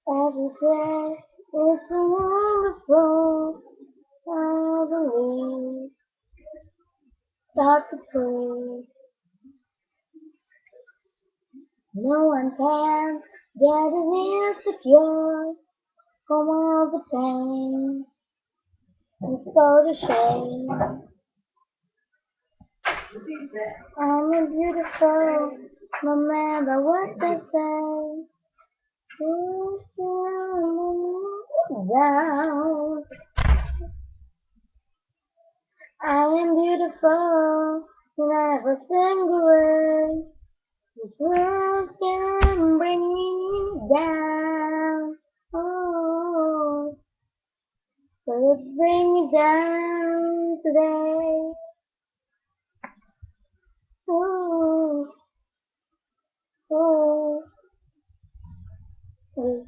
Every day is so wonderful. I believe, start to pray. No one can get an insecure from all the pain and so the shame. I'm a beautiful, no matter what they say. Down. I am beautiful in every single way. This world can bring me down. Oh, so it bring me down today. Oh, oh, oh.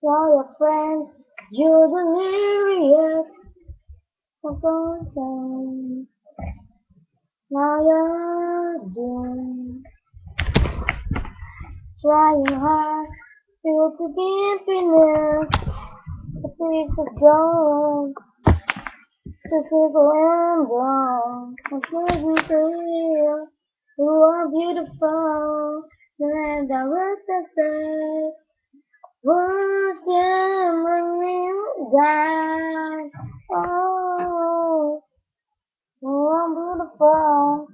Tell your friends you're delirious of all. Now you're doomed, trying hard still to be happiness. The peace is gone, the people and gone. I couldn't feel you are beautiful, and I was to say, words can bring me down. Oh, you are beautiful,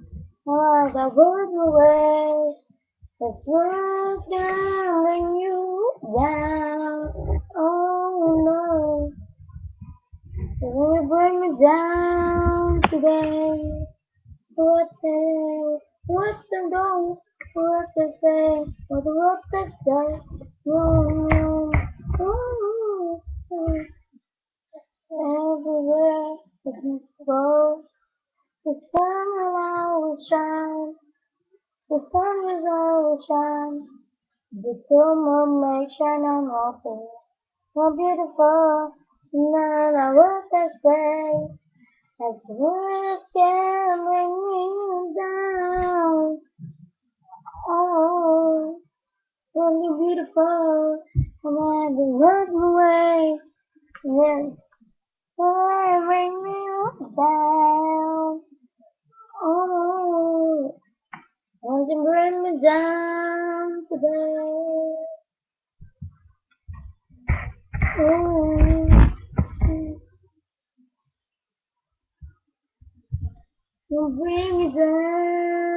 like I was away. This world can bring you down. Oh no, it will bring me down today. What the go, what they say, what they say. No, no, oh, everywhere we go, the sun will always shine. The sun will always shine. The full moon may shine on all things. More beautiful than I was that day. As words can bring me down. Oh, really beautiful. And I can look away. Yes, oh, bring me down. Oh, you can bring me down today. Oh, you bring me down.